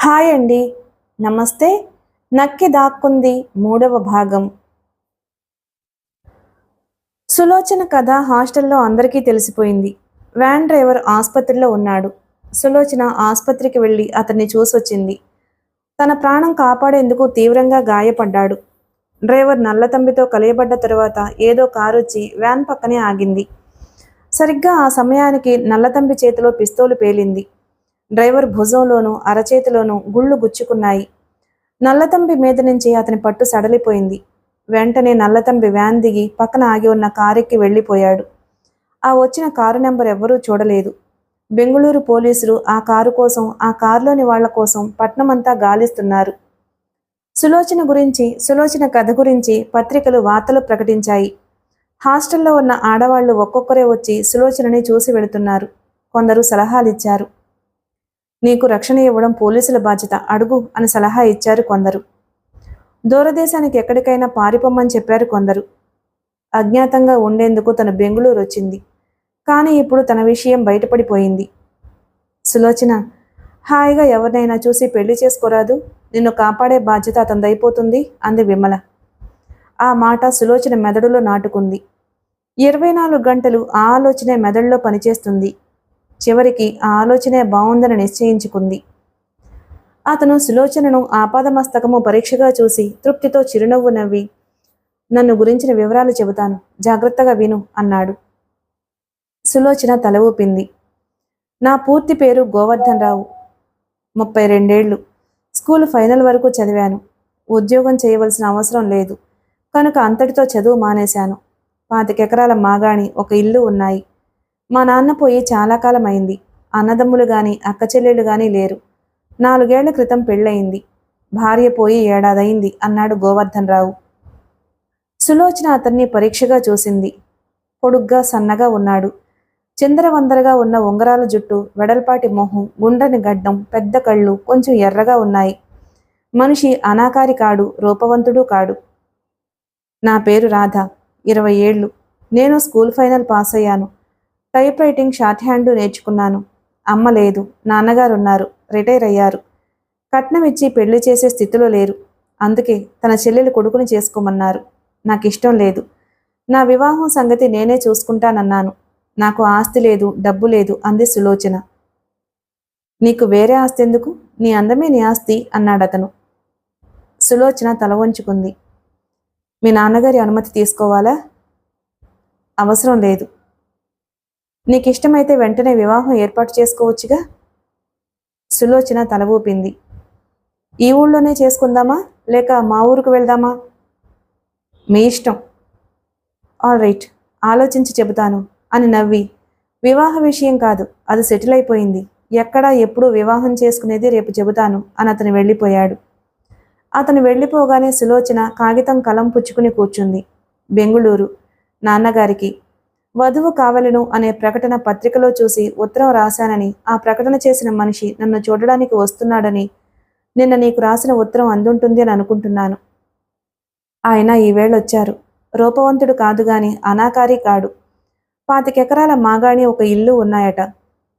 Hi అండి. నమస్తే. నక్కి దాక్కుంది మూడవ భాగం. సులోచన కథ హాస్టల్లో అందరికీ తెలిసిపోయింది. వ్యాన్ డ్రైవర్ ఆసుపత్రిలో ఉన్నాడు. సులోచన ఆసుపత్రికి వెళ్ళి అతన్ని చూసొచ్చింది. తన ప్రాణం కాపాడేందుకు తీవ్రంగా గాయపడ్డాడు. డ్రైవర్ నల్లతంబితో కలియబడ్డ తరువాత ఏదో కారొచ్చి వ్యాన్ పక్కనే ఆగింది. సరిగ్గా ఆ సమయానికి నల్లతంబి చేతిలో పిస్తోలు పేలింది. డ్రైవర్ భుజంలోనూ అరచేతిలోనూ గుళ్ళు గుచ్చుకున్నాయి. నల్లతంబి మీద నుంచి అతని పట్టు సడలిపోయింది. వెంటనే నల్లతంబి వ్యాన్ దిగి పక్కన ఆగి ఉన్న కారెక్కి వెళ్ళిపోయాడు. ఆ వచ్చిన కారు నెంబర్ ఎవ్వరూ చూడలేదు. బెంగుళూరు పోలీసులు ఆ కారు కోసం, ఆ కారులోని వాళ్ల కోసం పట్నమంతా గాలిస్తున్నారు. సులోచన కథ గురించి పత్రికలు వార్తలు ప్రకటించాయి. హాస్టల్లో ఉన్న ఆడవాళ్లు ఒక్కొక్కరే వచ్చి సులోచనని చూసి వెళుతున్నారు. కొందరు సలహాలిచ్చారు. నీకు రక్షణ ఇవ్వడం పోలీసుల బాధ్యత, అడుగు అని సలహా ఇచ్చారు కొందరు. దూరదేశానికి ఎక్కడికైనా పారిపోమ్మని చెప్పారు కొందరు. అజ్ఞాతంగా ఉండేందుకు తను బెంగుళూరు వచ్చింది. కానీ ఇప్పుడు తన విషయం బయటపడిపోయింది. సులోచన, హాయిగా ఎవరినైనా చూసి పెళ్లి చేసుకోరాదు, నిన్ను కాపాడే బాధ్యత అతనిదైపోతుంది అంది విమల. ఆ మాట సులోచన మెదడులో నాటుకుంది. 24 గంటలు ఆ ఆలోచనే మెదడులో పనిచేస్తుంది. చివరికి ఆ ఆలోచనే బావుందని నిశ్చయించుకుంది. అతను సులోచనను ఆపాదమస్తకము పరీక్షగా చూసి తృప్తితో చిరునవ్వు నవ్వి, నన్ను గురించిన వివరాలు చెబుతాను, జాగ్రత్తగా విను అన్నాడు. సులోచన తల ఊపింది. నా పూర్తి పేరు గోవర్ధన్ రావు. 32 ఏళ్ళు. స్కూల్ ఫైనల్ వరకు చదివాను. ఉద్యోగం చేయవలసిన అవసరం లేదు కనుక అంతటితో చదువు మానేశాను. 25 ఎకరాల మాగాణి, ఒక ఇల్లు ఉన్నాయి. మా నాన్న పోయి చాలా కాలం అయింది. అన్నదమ్ములు గాని అక్క చెల్లెళ్ళు గాని లేరు. 4 ఏళ్ల క్రితం పెళ్ళయింది. భార్య పోయి ఏడాదయింది అన్నాడు గోవర్ధన్ రావు. సులోచన అతన్ని పరీక్షగా చూసింది. పొడుగ్గా సన్నగా ఉన్నాడు. చిందరవందరగా ఉన్న ఉంగరాల జుట్టు, వెడల్పాటి మొహం, గుండ్రని గడ్డం, పెద్ద కళ్ళు, కొంచెం ఎర్రగా ఉన్నాయి. మనిషి అనాకారి కాడు, రూపవంతుడు కాడు. నా పేరు రాధ. 20 ఏళ్ళు. నేను స్కూల్ ఫైనల్ పాస్ అయ్యాను. టైప్ రైటింగ్, షార్ట్ హ్యాండ్ నేర్చుకున్నాను. అమ్మ లేదు, నాన్నగారున్నారు, రిటైర్ అయ్యారు. కట్నం ఇచ్చి పెళ్లి చేసే స్థితిలో లేరు. అందుకే తన చెల్లెలు కొడుకుని చేసుకోమన్నారు. నాకు ఇష్టం లేదు. నా వివాహం సంగతి నేనే చూసుకుంటానన్నాను. నాకు ఆస్తి లేదు, డబ్బు లేదు అంది సులోచన. నీకు వేరే ఆస్తి ఎందుకు? నీ అందమే నీ ఆస్తి అన్నాడతను. సులోచన తల వంచుకుంది. మీ నాన్నగారి అనుమతి తీసుకోవాలా? అవసరం లేదు. నీకిష్టమైతే వెంటనే వివాహం ఏర్పాటు చేసుకోవచ్చుగా. సులోచన తల ఊపింది. ఈ ఊళ్ళోనే చేసుకుందామా లేక మా ఊరికి వెళ్దామా? మీ ఇష్టం. ఆల్ రైట్, ఆలోచించి చెబుతాను అని నవ్వి, వివాహ విషయం కాదు, అది సెటిల్ అయిపోయింది. ఎక్కడా ఎప్పుడు వివాహం చేసుకునేది రేపు చెబుతాను అని అతను వెళ్ళిపోయాడు. అతను వెళ్ళిపోగానే సులోచన కాగితం కలం పుచ్చుకుని కూర్చుంది. బెంగుళూరు. నాన్నగారికి వధువు కావలను అనే ప్రకటన పత్రికలో చూసి ఉత్తరం రాశానని, ఆ ప్రకటన చేసిన మనిషి నన్ను చూడడానికి వస్తున్నాడని నిన్న నీకు రాసిన ఉత్తరం అందుంటుంది అని అనుకుంటున్నాను. ఆయన ఈవేళొచ్చారు. రూపవంతుడు కాదు గాని అనాకారి కాడు. 25 ఎకరాల మాగాణి, ఒక ఇల్లు ఉన్నాయట.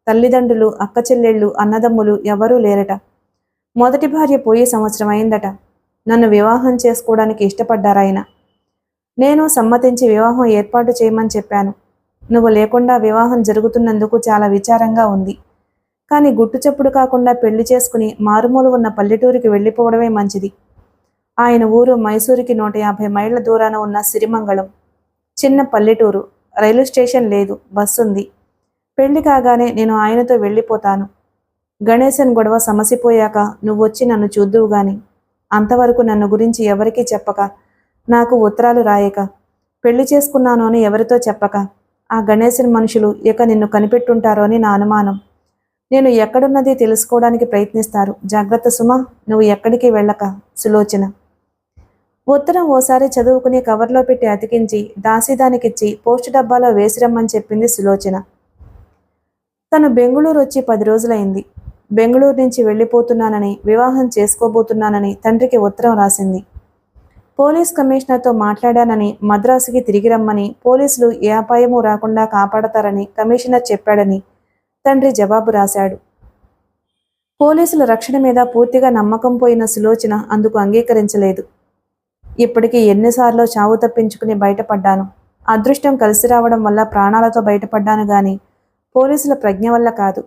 తల్లిదండ్రులు, అక్క చెల్లెళ్ళు, అన్నదమ్ములు ఎవరూ లేరట. మొదటి భార్య పోయి సంవత్సరం అయిందట. నన్ను వివాహం చేసుకోవడానికి ఇష్టపడ్డారాయన. నేను సమ్మతించి వివాహం ఏర్పాటు చేయమని చెప్పాను. నువ్వు లేకుండా వివాహం జరుగుతున్నందుకు చాలా విచారంగా ఉంది. కానీ గుట్టుచప్పుడు కాకుండా పెళ్లి చేసుకుని మారుమూల ఉన్న పల్లెటూరికి వెళ్ళిపోవడమే మంచిది. ఆయన ఊరు మైసూరుకి 150 మైళ్ళ దూరాన ఉన్న సిరిమంగళం. చిన్న పల్లెటూరు. రైలు స్టేషన్ లేదు, బస్సుంది. పెళ్లి కాగానే నేను ఆయనతో వెళ్ళిపోతాను. గణేశన్ గొడవ సమసిపోయాక నువ్వొచ్చి నన్ను చూద్దువు గాని. అంతవరకు నన్ను గురించి ఎవరికీ చెప్పక, నాకు ఉత్తరాలు రాయక, పెళ్లి చేసుకున్నాను అని ఎవరితో చెప్పక, ఆ గణేశన్ మనుషులు ఇక నిన్ను కనిపెట్టుంటారో అని నా అనుమానం. నేను ఎక్కడున్నది తెలుసుకోవడానికి ప్రయత్నిస్తారు. జాగ్రత్త సుమా, నువ్వు ఎక్కడికి వెళ్ళక. సులోచన. ఉత్తరం ఓసారి చదువుకుని కవర్లో పెట్టి అతికించి దాసీదానికిచ్చి పోస్టు డబ్బాలో వేసిరమ్మని చెప్పింది సులోచన. తను బెంగుళూరు వచ్చి 10 రోజులైంది. బెంగుళూరు నుంచి వెళ్ళిపోతున్నానని, వివాహం చేసుకోబోతున్నానని తండ్రికి ఉత్తరం రాసింది. పోలీస్ కమిషనర్తో మాట్లాడానని, మద్రాసుకి తిరిగి రమ్మని, పోలీసులు ఏ అపాయమూ రాకుండా కాపాడతారని కమిషనర్ చెప్పాడని తండ్రి జవాబు రాశాడు. పోలీసుల రక్షణ మీద పూర్తిగా నమ్మకం పోయిన సులోచన అందుకు అంగీకరించలేదు. ఇప్పటికీ ఎన్నిసార్లు చావు తప్పించుకుని బయటపడ్డాను. అదృష్టం కలిసి రావడం వల్ల ప్రాణాలతో బయటపడ్డాను గాని పోలీసుల ప్రజ్ఞ వల్ల కాదు.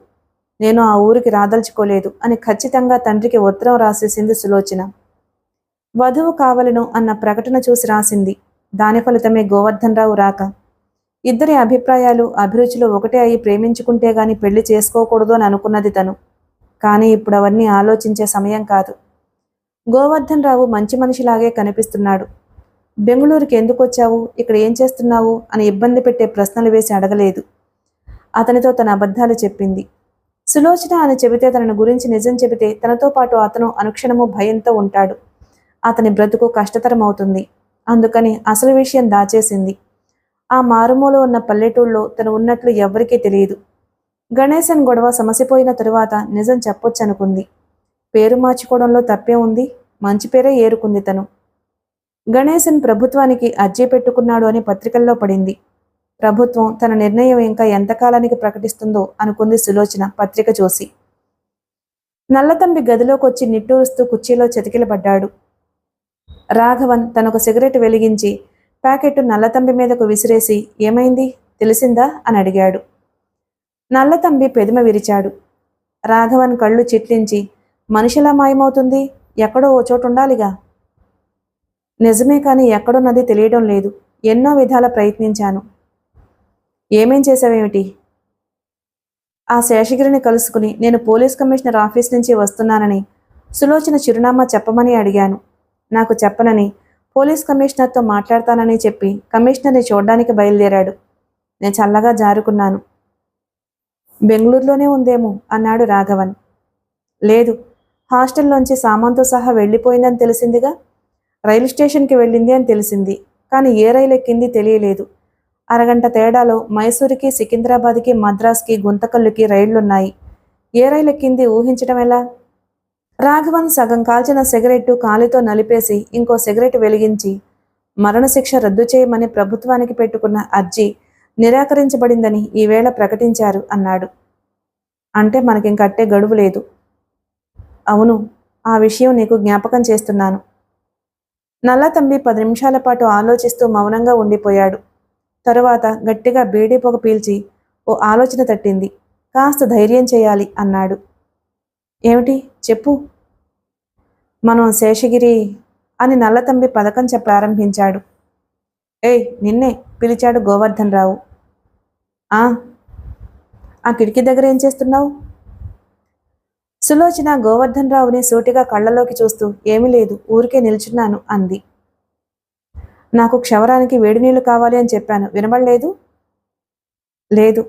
నేను ఆ ఊరికి రాదలుచుకోలేదు అని ఖచ్చితంగా తండ్రికి ఉత్తరం రాసేసింది సులోచన. వధువు కావలను అన్న ప్రకటన చూసి రాసింది. దాని ఫలితమే గోవర్ధన్ రావు రాక. ఇద్దరి అభిప్రాయాలు అభిరుచులు ఒకటే అయి ప్రేమించుకుంటే గాని పెళ్లి చేసుకోకూడదు అని అనుకున్నది తను. కానీ ఇప్పుడు అవన్నీ ఆలోచించే సమయం కాదు. గోవర్ధన్ రావు మంచి మనిషిలాగే కనిపిస్తున్నాడు. బెంగుళూరుకి ఎందుకు వచ్చావు, ఇక్కడ ఏం చేస్తున్నావు అని ఇబ్బంది పెట్టే ప్రశ్నలు వేసి అడగలేదు. అతనితో తన అబద్ధాలు చెప్పింది. సులోచన అని చెబితే తనను గురించి నిజం చెబితే తనతో పాటు అతను అనుక్షణము భయంతో ఉంటాడు. అతని బ్రతుకు కష్టతరం అవుతుంది. అందుకని అసలు విషయం దాచేసింది. ఆ మారుమూల ఉన్న పల్లెటూళ్ళలో తను ఉన్నట్లు ఎవ్వరికీ తెలియదు. గణేశన్ గొడవ సమసిపోయిన తరువాత నిజం చెప్పొచ్చనుకుంది. పేరు మార్చుకోవడంలో తప్పే ఉంది. మంచి పేరే ఏరుకుంది తను. గణేశన్ ప్రభుత్వానికి అర్జీ పెట్టుకున్నాడు అని పత్రికల్లో పడింది. ప్రభుత్వం తన నిర్ణయం ఇంకా ఎంతకాలానికి ప్రకటిస్తుందో అనుకుంది సులోచన పత్రిక చూసి. నల్లతంబి గదిలోకొచ్చి నిట్టూరుస్తూ కుర్చీలో చతికిలబడ్డాడు. రాఘవన్ తనొక సిగరెట్ వెలిగించి ప్యాకెట్టు నల్లతంబి మీదకు విసిరేసి ఏమైంది తెలిసిందా అని అడిగాడు. నల్లతంబి పెదిమ విరిచాడు. రాఘవన్ కళ్ళు చిట్లించి మనిషిలా మాయమవుతుంది, ఎక్కడో ఓ చోటు ఉండాలిగా. నిజమే కానీ ఎక్కడున్నది తెలియడం లేదు. ఎన్నో విధాల ప్రయత్నించాను. ఏమేం చేశావేమిటి? ఆ శేషగిరిని కలుసుకుని నేను పోలీస్ కమిషనర్ ఆఫీస్ నుంచి వస్తున్నానని సులోచన చిరునామా చెప్పమని అడిగాను. నాకు చెప్పనని పోలీస్ కమిషనర్తో మాట్లాడతానని చెప్పి కమిషనర్ని చూడ్డానికి బయలుదేరాడు. నేను చల్లగా జారుకున్నాను. బెంగళూరులోనే ఉందేమో అన్నాడు రాఘవన్. లేదు, హాస్టల్లోంచి సామాన్తో సహా వెళ్ళిపోయిందని తెలిసిందిగా. రైలు స్టేషన్కి వెళ్ళింది అని తెలిసింది. కానీ ఏ రైలు ఎక్కింది తెలియలేదు. అరగంట తేడాలో మైసూరుకి, సికింద్రాబాద్కి, మద్రాస్కి, గుంతకల్లుకి రైళ్లున్నాయి. ఏ రైలు ఎక్కింది ఊహించడం ఎలా? రాఘవన్ సగం కాల్చిన సిగరెట్టు కాలితో నలిపేసి ఇంకో సిగరెట్ వెలిగించి మరణశిక్ష రద్దు చేయమని ప్రభుత్వానికి పెట్టుకున్న అర్జీ నిరాకరించబడిందని ఈవేళ ప్రకటించారు అన్నాడు. అంటే మనకింకట్టే గడువు లేదు. అవును, ఆ విషయం నీకు జ్ఞాపకం చేస్తున్నాను. నల్లతంబి 10 నిమిషాల పాటు ఆలోచిస్తూ మౌనంగా ఉండిపోయాడు. తరువాత గట్టిగా బీడీ పొగ పీల్చి ఓ ఆలోచన తట్టింది. కాస్త ధైర్యం చేయాలి అన్నాడు. ఏమిటి చెప్పు. మనం శేషగిరి అని నల్లతంబి పథకం ప్రారంభించాడు. ఏయ్ నిన్నే పిలిచాడు గోవర్ధన్ రావు. ఆ కిటికీ దగ్గర ఏం చేస్తున్నావు? సులోచన గోవర్ధన్ రావుని సూటిగా కళ్ళలోకి చూస్తూ ఏమీ లేదు, ఊరికే నిల్చున్నాను అంది. నాకు క్షవరానికి వేడి నీళ్లు కావాలి అని చెప్పాను, వినబడలేదు? లేదు.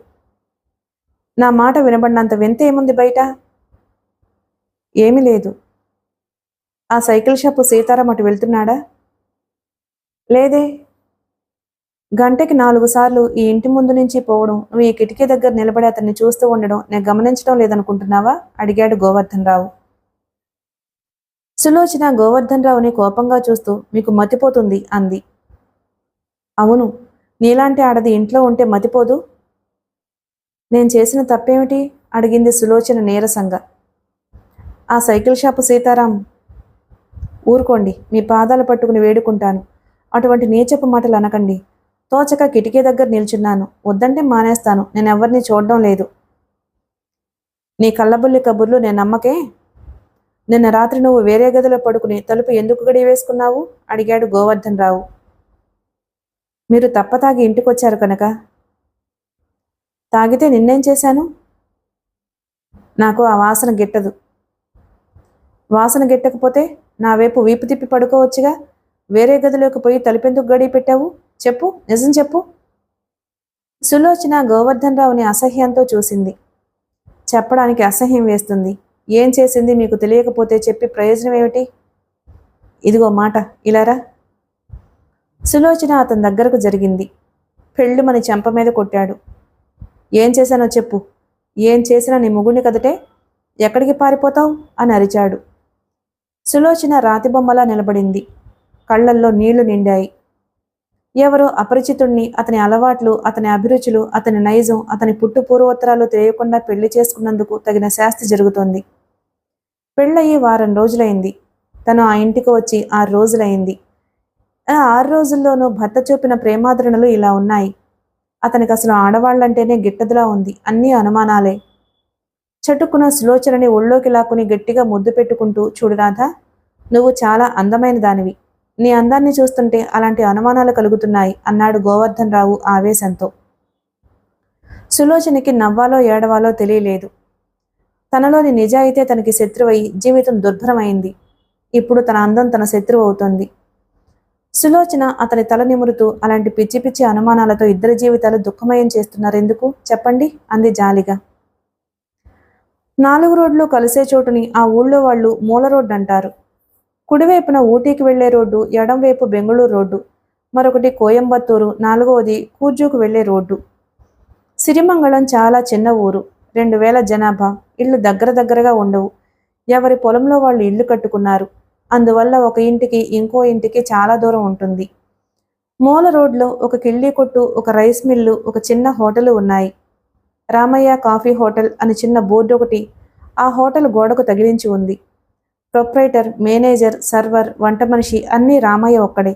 నా మాట వినబడినంత వింత ఏముంది బయట? ఏమీ లేదు. ఆ సైకిల్ షాపు సీతారాం అటు వెళ్తున్నాడా? లేదే. గంటకి 4 సార్లు ఈ ఇంటి ముందు నుంచి పోవడం, నువ్వు ఈ కిటికీ దగ్గర నిలబడి అతన్ని చూస్తూ ఉండడం నేను గమనించడం లేదనుకుంటున్నావా? అడిగాడు గోవర్ధన్ రావు. సులోచన గోవర్ధన్ రావుని కోపంగా చూస్తూ మీకు మతిపోతుంది అంది. అవును, నీలాంటి ఆడది ఇంట్లో ఉంటే మతిపోదు. నేను చేసిన తప్పేమిటి? అడిగింది సులోచన నీరసంగా. ఆ సైకిల్ షాపు సీతారాం. ఊరుకోండి, మీ పాదాలు పట్టుకుని వేడుకుంటాను. అటువంటి నీచపు మాటలు అనకండి. తోచక కిటికీ దగ్గర నిల్చున్నాను. వద్దంటే మానేస్తాను. నేనెవ్వరిని చూడడం లేదు. నీ కళ్ళబుల్లి కబుర్లు నేను నమ్మకే. నిన్న రాత్రి నువ్వు వేరే గదిలో పడుకుని తలుపు ఎందుకు గడి వేసుకున్నావు? అడిగాడు గోవర్ధన్ రావు. మీరు తప్పతాగి ఇంటికొచ్చారు కనుక. తాగితే నిన్నేం చేశాను? నాకు ఆ వాసన గిట్టదు. వాసన గిట్టకపోతే నా వైపు వీపు తిప్పి పడుకోవచ్చుగా. వేరే గదిలోకి పోయి తలుపెందుకు గడి పెట్టావు? చెప్పు, నిజం చెప్పు. సులోచన గోవర్ధన్ రావుని అసహ్యంతో చూసింది. చెప్పడానికి అసహ్యం వేస్తుంది. ఏం చేసింది మీకు తెలియకపోతే చెప్పి ప్రయోజనం ఏమిటి? ఇదిగో మాట, ఇలారా. సులోచన అతని దగ్గరకు జరిగింది. పెళ్ళుమని చెంప మీద కొట్టాడు. ఏం చేశానో చెప్పు. ఏం చేసినా నీ ముగుడిని కదటే. ఎక్కడికి పారిపోతావు అని అరిచాడు. సులోచన రాతిబొమ్మలా నిలబడింది. కళ్ళల్లో నీళ్లు నిండాయి. ఎవరో అపరిచితుణ్ణి, అతని అలవాట్లు, అతని అభిరుచులు, అతని నైజం, అతని పుట్టు పూర్వోత్తరాలు తెలియకుండా పెళ్లి చేసుకున్నందుకు తగిన శాస్తి జరుగుతోంది. పెళ్ళయి వారం రోజులైంది. తను ఆ ఇంటికి వచ్చి 6 రోజులైంది. ఆ 6 రోజుల్లోనూ భర్త చూపిన ప్రేమాదరణలు ఇలా ఉన్నాయి. అతనికి అసలు ఆడవాళ్లంటేనే గిట్టదులా ఉంది. అన్నీ అనుమానాలే. చటుక్కున సులోచనని ఒళ్ళోకి లాక్కుని గట్టిగా ముద్దు పెట్టుకుంటూ, చూడు రాధా, నువ్వు చాలా అందమైన దానివి. నీ అందాన్ని చూస్తుంటే అలాంటి అనుమానాలు కలుగుతున్నాయి అన్నాడు గోవర్ధన్ రావు ఆవేశంతో. సులోచనకి నవ్వాలో ఏడవాలో తెలియలేదు. తనలోని నిజాయితీ తనకి శత్రువై జీవితం దుర్భరమైంది. ఇప్పుడు తన అందం తన శత్రువు అవుతోంది. సులోచన అతని తల నిమురుతూ, అలాంటి పిచ్చి పిచ్చి అనుమానాలతో ఇద్దరి జీవితాలు దుఃఖమయం చేస్తున్నారెందుకు చెప్పండి అంది జాలిగా. 4 రోడ్లు కలిసే చోటుని ఆ ఊళ్ళో వాళ్ళు మూల రోడ్డు అంటారు. కుడివైపున ఊటీకి వెళ్లే రోడ్డు, ఎడంవైపు బెంగళూరు రోడ్డు, మరొకటి కోయంబత్తూరు, 4వది కూర్జుకు వెళ్లే రోడ్డు. సిరిమంగళం చాలా చిన్న ఊరు. 2000 జనాభా. ఇళ్ళు దగ్గర దగ్గరగా ఉండవు. ఎవరి పొలంలో వాళ్ళు ఇళ్ళు కట్టుకున్నారు. అందువల్ల ఒక ఇంటికి ఇంకో ఇంటికి చాలా దూరం ఉంటుంది. మూల రోడ్లో ఒక కిళ్ళీ కొట్టు, ఒక రైస్ మిల్లు, ఒక చిన్న హోటలు ఉన్నాయి. రామయ్య కాఫీ హోటల్ అని చిన్న బోర్డు ఒకటి ఆ హోటల్ గోడకు తగిలించి ఉంది. ప్రొప్రైటర్, మేనేజర్, సర్వర్, వంట మనిషి అన్నీ రామయ్య ఒక్కడే.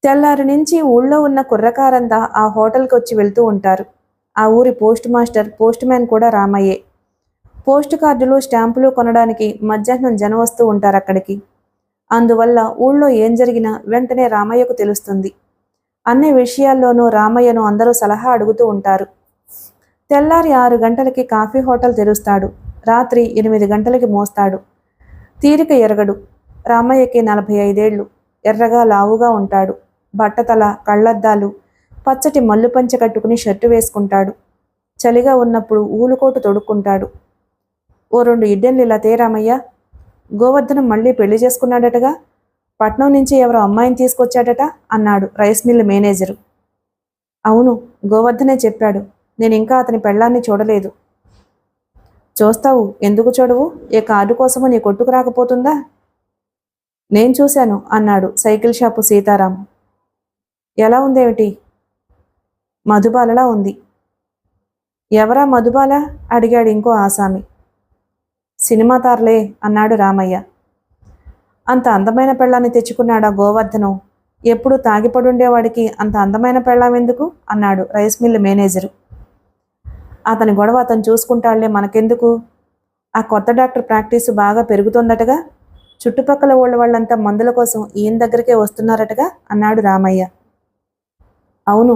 తెల్లారి నుంచి ఊళ్ళో ఉన్న కుర్రకారంతా ఆ హోటల్కి వచ్చి వెళ్తూ ఉంటారు. ఆ ఊరి పోస్ట్ మాస్టర్, పోస్ట్ మ్యాన్ కూడా రామయ్యే. పోస్ట్ కార్డులు, స్టాంపులు కొనడానికి మధ్యాహ్నం జనం వస్తూ ఉంటారు అక్కడికి. అందువల్ల ఊళ్ళో ఏం జరిగినా వెంటనే రామయ్యకు తెలుస్తుంది. అన్ని విషయాల్లోనూ రామయ్యను అందరూ సలహా అడుగుతూ ఉంటారు. తెల్లారి 6 గంటలకి కాఫీ హోటల్ తెరుస్తాడు. రాత్రి 8 గంటలకి మోస్తాడు. తీరిక ఎరగడు. రామయ్యకి 45 ఏళ్ళు. ఎర్రగా లావుగా ఉంటాడు. బట్టతల, కళ్ళద్దాలు, పచ్చటి మల్లు పంచె కట్టుకుని షర్టు వేసుకుంటాడు. చలిగా ఉన్నప్పుడు ఊలుకోటు తొడుక్కుంటాడు. ఓ 2 ఇడ్డెన్లు ఇలా తే రామయ్య. గోవర్ధనం మళ్ళీ పెళ్లి చేసుకున్నాడటగా. పట్నం నుంచి ఎవరో అమ్మాయిని తీసుకొచ్చాడట అన్నాడు రైస్ మిల్ మేనేజరు. అవును, గోవర్ధనే చెప్పాడు. నేను ఇంకా అతని పెళ్ళాన్ని చూడలేదు. చూస్తావు, ఎందుకు చూడవు? ఏ కార్డు కోసమో నీ కొట్టుకు రాకపోతుందా? నేను చూశాను అన్నాడు సైకిల్ షాపు సీతారాం. ఎలా ఉందేమిటి? మధుబాలలా ఉంది. ఎవరా మధుబాల అడిగాడు ఇంకో ఆసామి. సినిమా తారలే అన్నాడు రామయ్య. అంత అందమైన పెళ్ళాన్ని తెచ్చుకున్నాడా గోవర్ధనం? ఎప్పుడు తాగిపడుండేవాడికి అంత అందమైన పెళ్ళాం ఎందుకు అన్నాడు రైస్ మిల్ మేనేజరు. అతని గొడవ అతను చూసుకుంటాళ్లే, మనకెందుకు? ఆ కొత్త డాక్టర్ ప్రాక్టీసు బాగా పెరుగుతోందటగా. చుట్టుపక్కల వాళ్ళంతా మందుల కోసం ఈయన దగ్గరికే వస్తున్నారటగా అన్నాడు రామయ్య. అవును,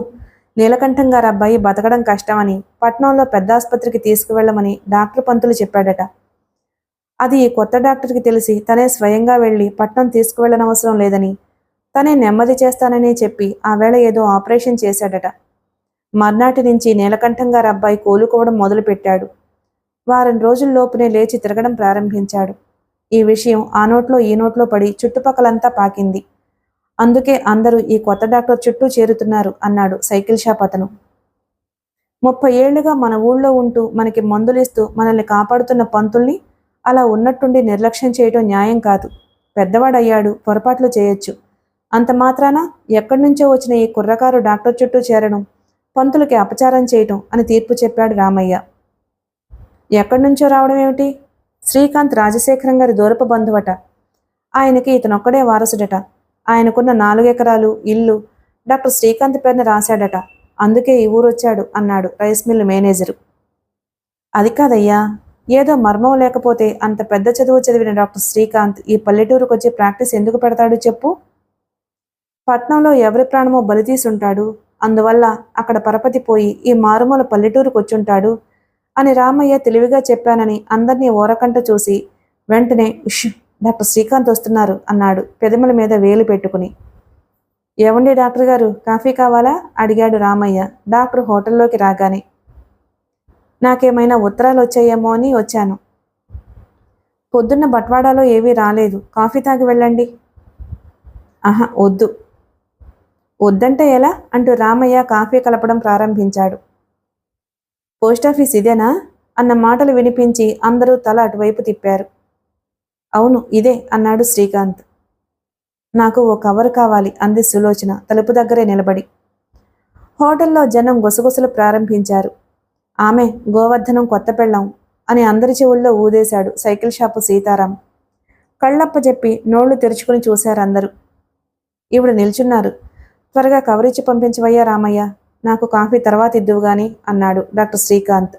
నీలకంఠం గారు అబ్బాయి బతకడం కష్టమని పట్నంలో పెద్ద ఆసుపత్రికి తీసుకువెళ్ళమని డాక్టర్ పంతులు చెప్పాడట. అది ఈ కొత్త డాక్టర్కి తెలిసి తనే స్వయంగా వెళ్ళి పట్నం తీసుకువెళ్ళనవసరం లేదని, తనే నెమ్మది చేస్తానని చెప్పి ఆ వేళ ఏదో ఆపరేషన్ చేశాడట. మర్నాటి నుంచి నీలకంఠం గారి అబ్బాయి కోలుకోవడం మొదలుపెట్టాడు. వారం రోజుల్లోపునే లేచి తిరగడం ప్రారంభించాడు. ఈ విషయం ఆ నోట్లో ఈ నోట్లో పడి చుట్టుపక్కలంతా పాకింది. అందుకే అందరూ ఈ కొత్త డాక్టర్ చుట్టూ చేరుతున్నారు అన్నాడు సైకిల్ షాప్ అతను. 30 ఏళ్లుగా మన ఊళ్ళో ఉంటూ మనకి మందులిస్తూ మనల్ని కాపాడుతున్న పంతుల్ని అలా ఉన్నట్టుండి నిర్లక్ష్యం చేయటం న్యాయం కాదు. పెద్దవాడయ్యాడు, పొరపాట్లు చేయొచ్చు. అంత మాత్రాన ఎక్కడి నుంచో వచ్చిన ఈ కుర్రకారు డాక్టర్ చుట్టూ చేరడం పంతులకి అపచారం చేయటం అని తీర్పు చెప్పాడు రామయ్య. ఎక్కడి నుంచో రావడం ఏమిటి? శ్రీకాంత్ రాజశేఖరం గారి దూరపు బంధువట. ఆయనకి ఇతనొక్కడే వారసుడట. ఆయనకున్న 4 ఎకరాలు ఇల్లు డాక్టర్ శ్రీకాంత్ పేరున రాశాడట. అందుకే ఈ ఊరొచ్చాడు అన్నాడు రైస్ మిల్ మేనేజరు. అది కాదయ్యా, ఏదో మర్మం లేకపోతే అంత పెద్ద చదువు చదివిన డాక్టర్ శ్రీకాంత్ ఈ పల్లెటూరుకు వచ్చి ప్రాక్టీస్ ఎందుకు పెడతాడు చెప్పు? పట్నంలో ఎవరి ప్రాణమో బలితీసుంటాడు. అందువల్ల అక్కడ పరపతి పోయి ఈ మారుమూల పల్లెటూరుకు వచ్చుంటాడు అని రామయ్య తెలివిగా చెప్పానని అందర్నీ ఓరకంట చూసి వెంటనే ఉష్, డాక్టర్ శ్రీకాంత్ వస్తున్నారు అన్నాడు పెదముల మీద వేలు పెట్టుకుని. ఏవండి డాక్టర్ గారు, కాఫీ కావాలా అడిగాడు రామయ్య డాక్టర్ హోటల్లోకి రాగానే. నాకేమైనా ఉత్తరాలు వచ్చాయేమో అని వచ్చాను. పొద్దున్న బట్వాడాలో ఏవీ రాలేదు. కాఫీ తాగి వెళ్ళండి. ఆహా, వద్దు. వద్దంటే ఎలా అంటూ రామయ్య కాఫీ కలపడం ప్రారంభించాడు. పోస్టాఫీస్ ఇదేనా అన్న మాటలు వినిపించి అందరూ తల అటువైపు తిప్పారు. అవును, ఇదే అన్నాడు శ్రీకాంత్. నాకు ఓ కవర్ కావాలి అంది సులోచన తలుపు దగ్గరే నిలబడి. హోటల్లో జనం గుసగుసలు ప్రారంభించారు. ఆమె గోవర్ధనం కొత్త పెళ్ళాం అని అందరి చెవుల్లో ఊదేశాడు సైకిల్ షాపు సీతారాం. కళ్ళప్పజెప్పి నోళ్లు తెరుచుకుని చూశారందరూ. ఈవిడ నిల్చున్నారు. త్వరగా కవరిచ్చి పంపించవయ్యా రామయ్య, నాకు కాఫీ తర్వాత ఇద్దువు గాని అన్నాడు డాక్టర్ శ్రీకాంత్.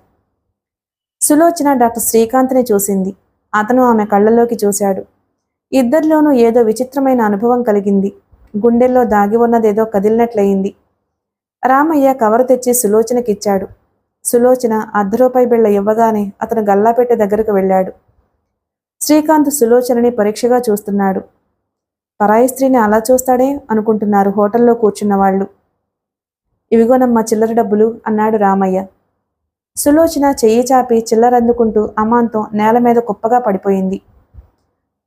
సులోచన డాక్టర్ శ్రీకాంత్ని చూసింది. అతను ఆమె కళ్ళలోకి చూశాడు. ఇద్దరిలోనూ ఏదో విచిత్రమైన అనుభవం కలిగింది. గుండెల్లో దాగి ఉన్నదేదో కదిలినట్లయింది. రామయ్య కవరు తెచ్చి సులోచనకిచ్చాడు. సులోచన ₹1 బిళ్ళ ఇవ్వగానే అతను గల్లాపెట్టె దగ్గరకు వెళ్ళాడు. శ్రీకాంత్ సులోచనని పరీక్షగా చూస్తున్నాడు. పరాయి స్త్రీని అలా చూస్తాడే అనుకుంటున్నారు హోటల్లో కూర్చున్న వాళ్ళు. ఇవిగోనమ్మా చిల్లర డబ్బులు అన్నాడు రామయ్య. సులోచన చెయ్యి చాపి చిల్లరందుకుంటూ అమాంతం నేల మీద కుప్పగా పడిపోయింది.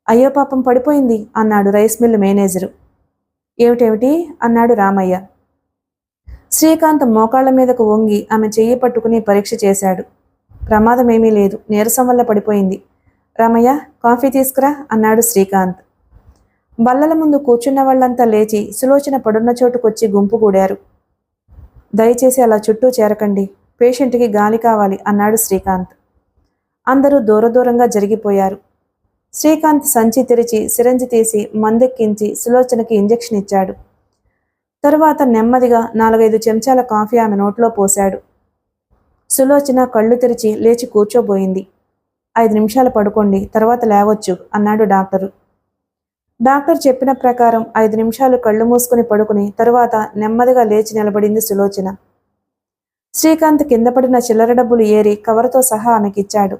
అయ్యో పాపం పడిపోయింది అన్నాడు రైస్ మిల్లు మేనేజరు. ఏమిటేమిటి అన్నాడు రామయ్య. శ్రీకాంత్ మోకాళ్ల మీదకు వంగి ఆమె చెయ్యి పట్టుకుని పరీక్ష చేశాడు. ప్రమాదమేమీ లేదు, నీరసం వల్ల పడిపోయింది. రామయ్య, కాఫీ తీసుకురా అన్నాడు శ్రీకాంత్. బల్లల ముందు కూర్చున్న వాళ్ళంతా లేచి సులోచన పడున్న చోటుకొచ్చి గుంపుగూడారు. దయచేసి అలా చుట్టూ చేరకండి, పేషెంట్కి గాలి కావాలి అన్నాడు శ్రీకాంత్. అందరూ దూరంగా జరిగిపోయారు. శ్రీకాంత్ సంచి తెరిచి సిరంజి తీసి మందెక్కించి సులోచనకి ఇంజెక్షన్ ఇచ్చాడు. తరువాత నెమ్మదిగా 4-5 చెంచాల కాఫీ ఆమె నోట్లో పోశాడు. సులోచన కళ్ళు తెరిచి లేచి కూర్చోబోయింది. 5 నిమిషాలు పడుకోండి, తర్వాత లేవచ్చు అన్నాడు డాక్టరు. డాక్టర్ చెప్పిన ప్రకారం 5 నిమిషాలు కళ్ళు మూసుకుని పడుకుని తరువాత నెమ్మదిగా లేచి నిలబడింది సులోచన. శ్రీకాంత్ కింద పడిన చిల్లర డబ్బులు ఏరి కవరుతో సహా ఆమెకిచ్చాడు.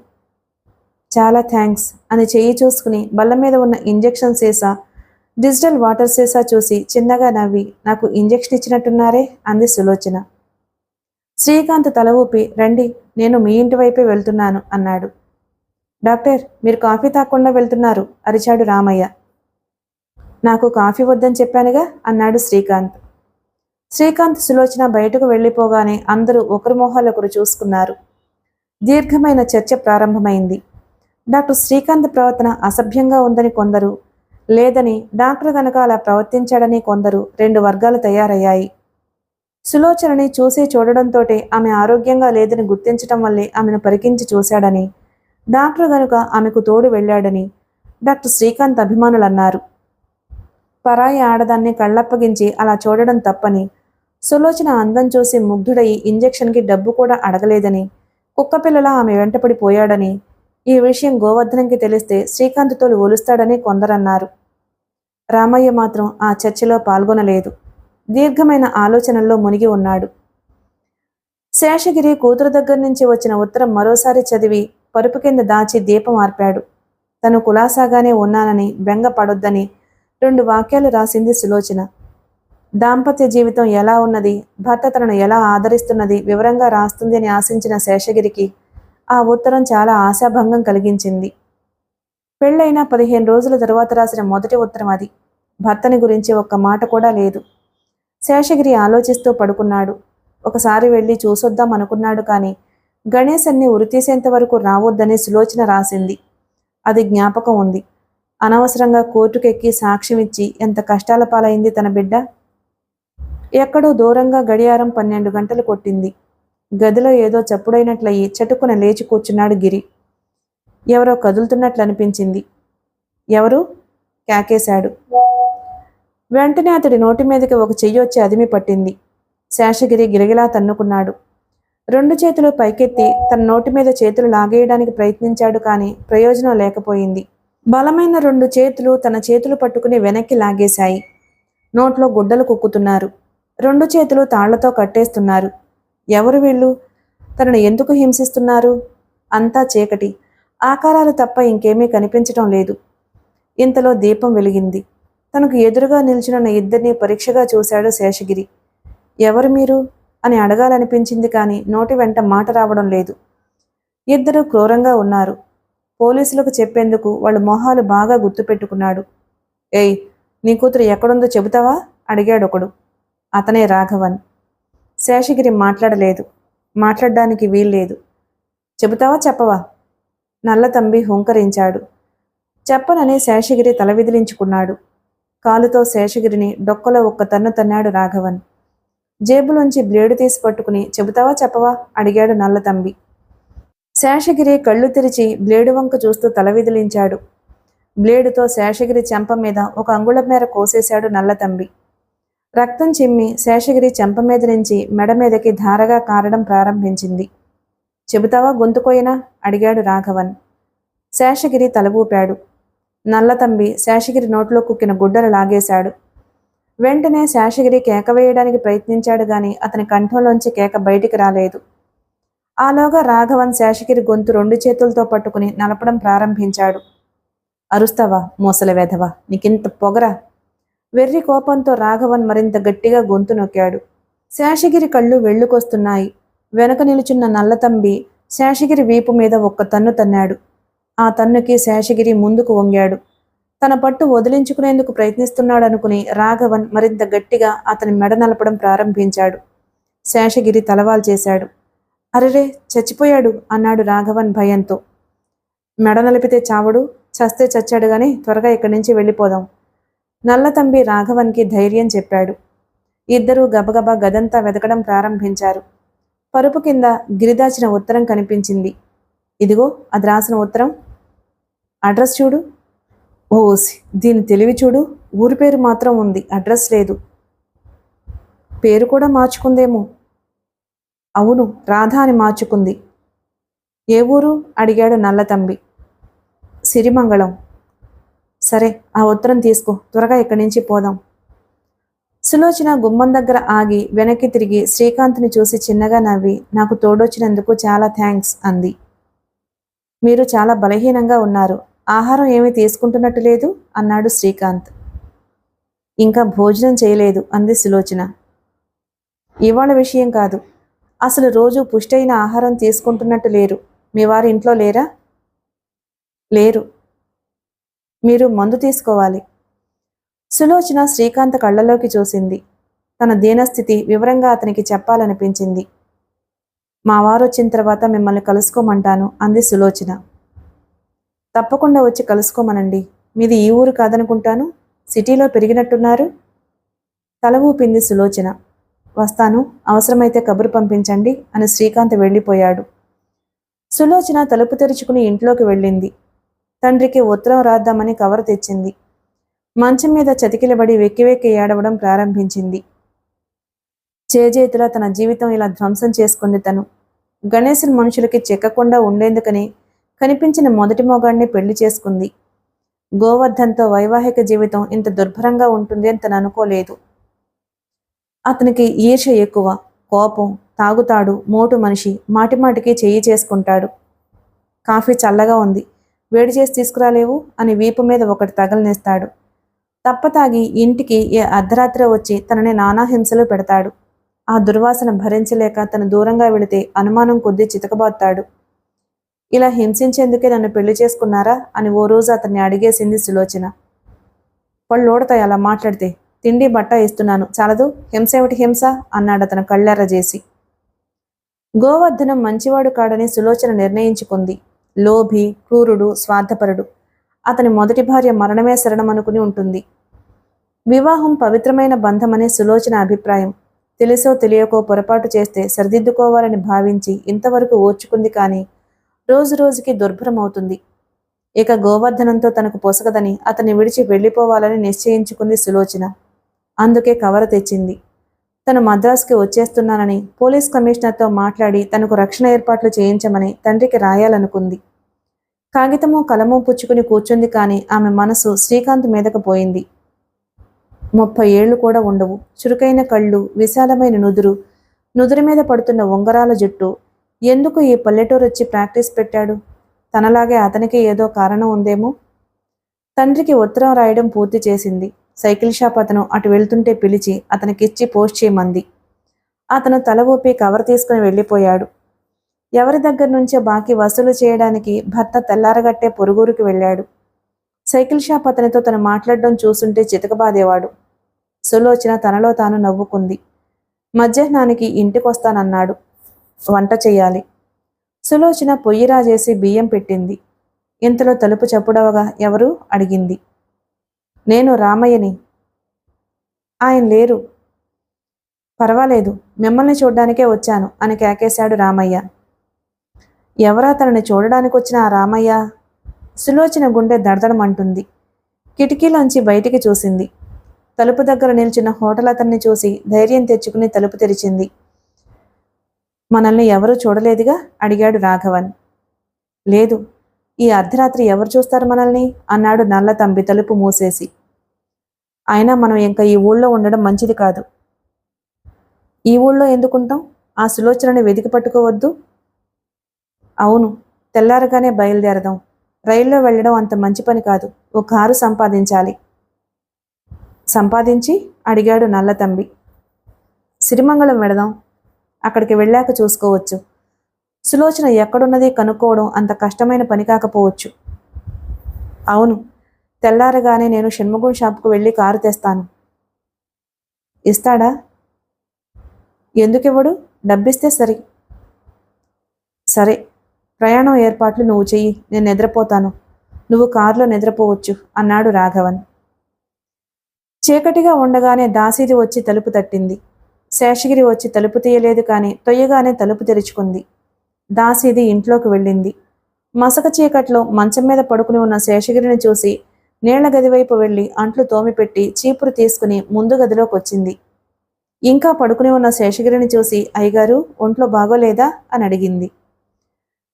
చాలా థ్యాంక్స్ అని చెయ్యి చూసుకుని బల్ల మీద ఉన్న ఇంజెక్షన్ సీసా, డిజిటల్ వాటర్ సీసా చూసి చిన్నగా నవ్వి, నాకు ఇంజెక్షన్ ఇచ్చినట్టున్నారే అంది సులోచన. శ్రీకాంత్ తల ఊపి, రండి, నేను మీ ఇంటి వైపే వెళ్తున్నాను అన్నాడు. డాక్టర్, మీరు కాఫీ తాగకుండా వెళ్తున్నారు అరిచాడు రామయ్య. నాకు కాఫీ వద్దని చెప్పానుగా అన్నాడు శ్రీకాంత్. శ్రీకాంత్ సులోచన బయటకు వెళ్ళిపోగానే అందరూ ఒకరి మొహాలొకరు చూసుకున్నారు. దీర్ఘమైన చర్చ ప్రారంభమైంది. డాక్టర్ శ్రీకాంత్ ప్రవర్తన అసభ్యంగా ఉందని కొందరు, లేదని డాక్టర్ గనక అలా ప్రవర్తించాడని కొందరు 2 వర్గాలు తయారయ్యాయి. సులోచనని చూసి చూడడంతోటే ఆమె ఆరోగ్యంగా లేదని గుర్తించటం వల్లే ఆమెను పరికించి చూశాడని, డాక్టర్ గనుక ఆమెకు తోడు వెళ్ళాడని డాక్టర్ శ్రీకాంత్ అభిమానులన్నారు. పరాయి ఆడదాన్ని కళ్ళప్పగించి అలా చూడడం తప్పని, సులోచన అందం చూసి ముగ్ధుడయి ఇంజెక్షన్కి డబ్బు కూడా అడగలేదని, కుక్కపిల్లలా ఆమె వెంటపడి పోయాడని, ఈ విషయం గోవర్ధనంకి తెలిస్తే శ్రీకాంత్తో ఒలుస్తాడని కొందరన్నారు. రామయ్య మాత్రం ఆ చర్చలో పాల్గొనలేదు. దీర్ఘమైన ఆలోచనల్లో మునిగి ఉన్నాడు. శేషగిరి కూతురు దగ్గర నుంచి వచ్చిన ఉత్తరం మరోసారి చదివి పరుపు కింద దాచి దీపం ఆర్పాడు. తను కులాసాగానే ఉన్నానని, బెంగ పడొద్దని 2 వాక్యాలు రాసింది సులోచన. దాంపత్య జీవితం ఎలా ఉన్నది, భర్త తనను ఎలా ఆదరిస్తున్నది వివరంగా రాస్తుంది అని ఆశించిన శేషగిరికి ఆ ఉత్తరం చాలా ఆశాభంగం కలిగించింది. పెళ్ళైన 15 రోజుల తరువాత రాసిన మొదటి ఉత్తరం అది. భర్తని గురించి ఒక్క మాట కూడా లేదు. శేషగిరి ఆలోచిస్తూ పడుకున్నాడు. ఒకసారి వెళ్ళి చూసొద్దాం అనుకున్నాడు కానీ గణేశన్ని ఉరితీసేంత వరకు రావద్దని సులోచన రాసింది. అది జ్ఞాపకం ఉంది. అనవసరంగా కోర్టుకెక్కి సాక్ష్యమిచ్చి ఎంత కష్టాల పాలైంది తన బిడ్డ. ఎక్కడో దూరంగా గడియారం 12 గంటలు కొట్టింది. గదిలో ఏదో చప్పుడైనట్లయి చటుకున లేచి కూర్చున్నాడు గిరి. ఎవరో కదులుతున్నట్లు అనిపించింది. ఎవరు? కేకేశాడు. వెంటనే అతడి నోటి మీదకి ఒక చెయ్యొచ్చి అదిమి పట్టింది. శేషగిరి గిరగిలా తన్నుకున్నాడు. 2 చేతులు పైకెత్తి తన నోటి మీద చేతులు లాగేయడానికి ప్రయత్నించాడు కానీ ప్రయోజనం లేకపోయింది. బలమైన 2 చేతులు తన చేతులు పట్టుకుని వెనక్కి లాగేశాయి. నోట్లో గుడ్డలు కుక్కుతున్నారు. 2 చేతులు తాళ్లతో కట్టేస్తున్నారు. ఎవరు వీళ్ళు? తనను ఎందుకు హింసిస్తున్నారు? అంతా చీకటి, ఆకారాలు తప్ప ఇంకేమీ కనిపించటం లేదు. ఇంతలో దీపం వెలిగింది. తనకు ఎదురుగా నిల్చున్న ఇద్దరినీ పరీక్షగా చూశాడు శేషగిరి. ఎవరు మీరు అని అడగాలనిపించింది కానీ నోటి వెంట మాట రావడం లేదు. ఇద్దరు క్రూరంగా ఉన్నారు. పోలీసులకు చెప్పేందుకు వాళ్ళ మొహాలు బాగా గుర్తుపెట్టుకున్నాడు. ఏయ్, నీ కూతురు ఎక్కడుందో చెబుతావా అడిగాడొకడు. అతనే రాఘవన్. శేషగిరి మాట్లాడలేదు. మాట్లాడడానికి వీల్లేదు. చెబుతావా చెప్పవా? నల్లతంబి హుంకరించాడు. చెప్పనని శేషగిరి తల విదిలించుకున్నాడు. కాలుతో శేషగిరిని డొక్కలో ఒక్క తన్ను తన్నాడు రాఘవన్. జేబులోంచి బ్లేడు తీసి పట్టుకుని చెబుతావా చెప్పవా అడిగాడు నల్లతంబి. శేషగిరి కళ్ళు తెరిచి బ్లేడు వంక చూస్తూ తల విదిలించాడు. బ్లేడుతో శేషగిరి చెంప మీద ఒక అంగుళం మేర కోసేశాడు నల్లతంబి. రక్తం చిమ్మి శేషగిరి చెంప మీద నుంచి మెడ మీదకి ధారగా కారడం ప్రారంభించింది. చెబుతావా గొంతుకోయినా? అడిగాడు రాఘవన్. శేషగిరి తల ఊపాడు. నల్లతంబి శేషగిరి నోట్లో కుక్కిన గుడ్డలు లాగేశాడు. వెంటనే శేషగిరి కేక వేయడానికి ప్రయత్నించాడు గాని అతని కంఠంలోంచి కేక బయటికి రాలేదు. ఆలోగా రాఘవన్ శేషగిరి గొంతు 2 చేతులతో పట్టుకుని నలపడం ప్రారంభించాడు. అరుస్తావా మోసలి వెధవా, నీకింత పొగరా? వెర్రి కోపంతో రాఘవన్ మరింత గట్టిగా గొంతు నొక్కాడు. శేషగిరి కళ్ళు వెళ్లుకొస్తున్నాయి. వెనక నిలుచున్న నల్లతంబి శేషగిరి వీపు మీద ఒక్క తన్ను తన్నాడు. ఆ తన్నుకి శేషగిరి ముందుకు వంగాడు. తన పట్టు వదిలించుకునేందుకు ప్రయత్నిస్తున్నాడనుకుని రాఘవన్ మరింత గట్టిగా అతని మెడ నలపడం ప్రారంభించాడు. శేషగిరి తలవాల్ చేశాడు. అరెరే, చచ్చిపోయాడు అన్నాడు రాఘవన్ భయంతో. మెడ నలిపితే చావడు, చస్తే చచ్చాడు గాని త్వరగా ఇక్కడి నుంచి వెళ్ళిపోదాం. నల్లతంబి రాఘవన్కి ధైర్యం చెప్పాడు. ఇద్దరూ గబగబా గదంతా వెతకడం ప్రారంభించారు. పరుపు కింద గిరిదాచిన ఉత్తరం కనిపించింది. ఇదిగో అది రాసిన ఉత్తరం. అడ్రస్ చూడు. ఓసి, దీని తెలివి చూడు. ఊరి పేరు మాత్రం ఉంది, అడ్రస్ లేదు. పేరు కూడా మార్చుకుందేమో. అవును, రాధ అని మార్చుకుంది. ఏ ఊరు? అడిగాడు నల్లతంబి. సిరిమంగళం. సరే, ఆ ఉత్తరం తీసుకో, త్వరగా ఇక్కడి నుంచి పోదాం. సులోచన గుమ్మం దగ్గర ఆగి వెనక్కి తిరిగి శ్రీకాంత్ని చూసి చిన్నగా నవ్వి, నాకు తోడొచ్చినందుకు చాలా థ్యాంక్స్ అంది. మీరు చాలా బలహీనంగా ఉన్నారు, ఆహారం ఏమీ తీసుకుంటున్నట్టు లేదు అన్నాడు శ్రీకాంత్. ఇంకా భోజనం చేయలేదు అంది సులోచన. ఇవాళ విషయం కాదు, అసలు రోజు పుష్టైన ఆహారం తీసుకుంటున్నట్టు లేరు. మీ వారి ఇంట్లో లేరా? లేరు. మీరు మందు తీసుకోవాలి. సులోచన శ్రీకాంత్ కళ్ళలోకి చూసింది. తన దీనస్థితి వివరంగా అతనికి చెప్పాలనిపించింది. మా వారు వచ్చిన తర్వాత మిమ్మల్ని కలుసుకోమంటాను అంది సులోచన. తప్పకుండా వచ్చి కలుసుకోమనండి. మీది ఈ ఊరు కాదనుకుంటాను, సిటీలో పెరిగినట్టున్నారు. తల ఊపింది సులోచన. వస్తాను, అవసరమైతే కబురు పంపించండి అని శ్రీకాంత్ వెళ్ళిపోయాడు. సులోచన తలుపు తెరుచుకుని ఇంట్లోకి వెళ్ళింది. తండ్రికి ఉత్తరం రాద్దామని కవర్ తెచ్చింది. మంచం మీద చతికిలబడి వెక్కి వెక్కి ఏడవడం ప్రారంభించింది. చేజేతులా తన జీవితం ఇలా ధ్వంసం చేసుకుంది తను. గణేశుని మనుషులకి చెక్కకుండా ఉండేందుకని కనిపించిన మొదటి మొగాడిని పెళ్లి చేసుకుంది. గోవర్ధన్తో వైవాహిక జీవితం ఇంత దుర్భరంగా ఉంటుంది అని తను అనుకోలేదు. అతనికి ఈర్ష్య ఎక్కువ, కోపం, తాగుతాడు, మోటు మనిషి, మాటిమాటికి చెయ్యి చేసుకుంటాడు. కాఫీ చల్లగా ఉంది, వేడి చేసి తీసుకురాలేవు అని వీపు మీద ఒకటి తగలనేస్తాడు. తప్పతాగి ఇంటికి ఏ అర్ధరాత్రి వచ్చి తనని నానా హింసలు పెడతాడు. ఆ దుర్వాసన భరించలేక తను దూరంగా వెళితే అనుమానం కొద్దీ చితకబాతాడు. ఇలా హింసించేందుకే నన్ను పెళ్లి చేసుకున్నారా అని ఓ రోజు అతన్ని అడిగేసింది సులోచన. పళ్ళోడతాయి అలా మాట్లాడితే. తిండి బట్ట ఇస్తున్నాను, చాలదు, హింస ఏమిటి హింస అన్నాడు అతను కళ్ళెర్ర చేసి. గోవర్ధనం మంచివాడు కాడని సులోచన నిర్ణయించుకుంది. లోభి, క్రూరుడు, స్వార్థపరుడు. అతని మొదటి భార్య మరణమే శరణమనుకుని ఉంటుంది. వివాహం పవిత్రమైన బంధమనే సులోచన అభిప్రాయం. తెలుసో తెలియకో పొరపాటు చేస్తే సరిదిద్దుకోవాలని భావించి ఇంతవరకు ఓర్చుకుంది. కానీ రోజు రోజుకి దుర్భరమవుతుంది. ఇక గోవర్ధనంతో తనకు పొసగదని అతన్ని విడిచి వెళ్ళిపోవాలని నిశ్చయించుకుంది సులోచన. అందుకే కవర్ తెచ్చింది. తను మద్రాసుకి వచ్చేస్తున్నానని పోలీస్ కమిషనర్తో మాట్లాడి తనకు రక్షణ ఏర్పాట్లు చేయించమని తండ్రికి రాయాలనుకుంది. కాగితము కలము పుచ్చుకుని కూర్చుంది. కానీ ఆమె మనసు శ్రీకాంత్ మీదకు పోయింది. 30 ఏళ్లు కూడా ఉండవు. చురుకైన కళ్ళు, విశాలమైన నుదురు, నుదురు మీద పడుతున్న ఉంగరాల జుట్టు. ఎందుకు ఈ పల్లెటూరు వచ్చి ప్రాక్టీస్ పెట్టాడు? తనలాగే అతనికి ఏదో కారణం ఉందేమో. తండ్రికి ఉత్తరం రాయడం పూర్తి చేసింది. సైకిల్ షాప్ అతను అటు వెళ్తుంటే పిలిచి అతనికిచ్చి పోస్ట్ చేయమంది. అతను తల ఊపి కవర్ తీసుకుని వెళ్ళిపోయాడు. ఎవరి దగ్గర నుంచో బాకీ వసూలు చేయడానికి భర్త తెల్లారగట్టే పొరుగురికి వెళ్ళాడు. సైకిల్ షాప్ అతనితో తను మాట్లాడడం చూస్తుంటే చితకబాదేవాడు. సులోచన తనలో తాను నవ్వుకుంది. మధ్యాహ్నానికి ఇంటికొస్తానన్నాడు. వంట చెయ్యాలి. సులోచన పొయ్యి రాజేసి బియ్యం పెట్టింది. ఇంతలో తలుపు చప్పుడవగా ఎవరు అడిగింది. నేను రామయ్యని. ఆయన లేరు. పర్వాలేదు, మిమ్మల్ని చూడ్డానికే వచ్చాను అని కేకేశాడు రామయ్య. ఎవరా తనని చూడడానికి వచ్చిన ఆ రామయ్య? సులోచన గుండె దడదడమంటుంది. కిటికీలోంచి బయటికి చూసింది. తలుపు దగ్గర నిల్చున్న హోటల్ అతన్ని చూసి ధైర్యం తెచ్చుకుని తలుపు తెరిచింది. మనల్ని ఎవరూ చూడలేదుగా? అడిగాడు రాఘవన్. లేదు, ఈ అర్ధరాత్రి ఎవరు చూస్తారు మనల్ని? అన్నాడు నల్ల తంబి తలుపు మూసేసి. అయినా మనం ఇంకా ఈ ఊళ్ళో ఉండడం మంచిది కాదు. ఈ ఊళ్ళో ఎందుకుంటాం? ఆ సులోచనని వెతికి పట్టుకోవద్దు. అవును, తెల్లారగానే బయలుదేరదాం. రైల్లో వెళ్ళడం అంత మంచి పని కాదు. ఓ కారు సంపాదించాలి. సంపాదించి? అడిగాడు నల్లతంబి. సిరిమంగళం వెడదాం. అక్కడికి వెళ్ళాక చూసుకోవచ్చు. సులోచన ఎక్కడున్నది కనుక్కోవడం అంత కష్టమైన పని కాకపోవచ్చు. అవును, తెల్లారగానే నేను షణ్ముగం షాప్కు వెళ్ళి కారు తెస్తాను. ఇస్తాడా? ఎందుకివ్వడు? డబ్బిస్తే సరి. సరే, ప్రయాణం ఏర్పాట్లు నువ్వు చెయ్యి, నేను నిద్రపోతాను. నువ్వు కారులో నిద్రపోవచ్చు అన్నాడు రాఘవన్. చీకటిగా ఉండగానే దాసీది వచ్చి తలుపు తట్టింది. శేషగిరి వచ్చి తలుపు తీయలేదు కానీ తొయ్యగానే తలుపు తెరుచుకుంది. దాసీది ఇంట్లోకి వెళ్ళింది. మసక చీకట్లో మంచం మీద పడుకుని ఉన్న శేషగిరిని చూసి నీళ్ల గదివైపు వెళ్ళి అంట్లు తోమిపెట్టి చీపురు తీసుకుని ముందు గదిలోకి వచ్చింది. ఇంకా పడుకుని ఉన్న శేషగిరిని చూసి, అయ్యగారు, ఒంట్లో బాగోలేదా అని అడిగింది.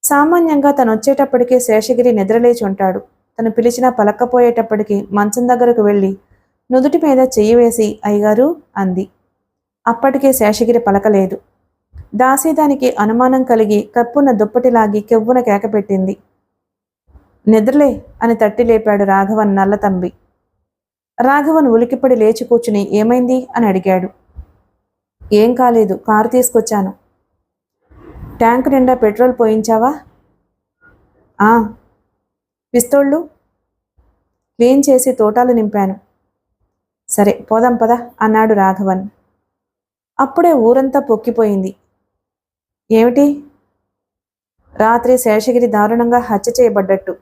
సామాన్యంగా తను వచ్చేటప్పటికే శేషగిరి నిద్రలేచి ఉంటాడు. తను పిలిచినా పలక్కపోయేటప్పటికి మంచం దగ్గరకు వెళ్ళి నుదుటి మీద చెయ్యి వేసి, అయ్యగారు అంది. అప్పటికే శేషగిరి పలకలేదు. దాసీదానికి అనుమానం కలిగి కప్పున్న దుప్పటిలాగి కెవ్వున కేకపెట్టింది. నిద్రలే అని తట్టి లేపాడు రాఘవన్ నల్లతంబి. రాఘవన్ ఉలికిపడి లేచి కూర్చుని ఏమైంది అని అడిగాడు. ఏం కాలేదు, కారు తీసుకొచ్చాను. ట్యాంకు నిండా పెట్రోల్ పోయించావా? ఆ. పిస్తోళ్ళు క్లీన్ చేసి తోటాలు నింపాను. సరే, పోదాం పద అన్నాడు రాఘవన్. అప్పుడే ఊరంతా పొక్కిపోయింది. ఏమిటి? రాత్రి శేషగిరి దారుణంగా హత్య చేయబడ్డట్టు.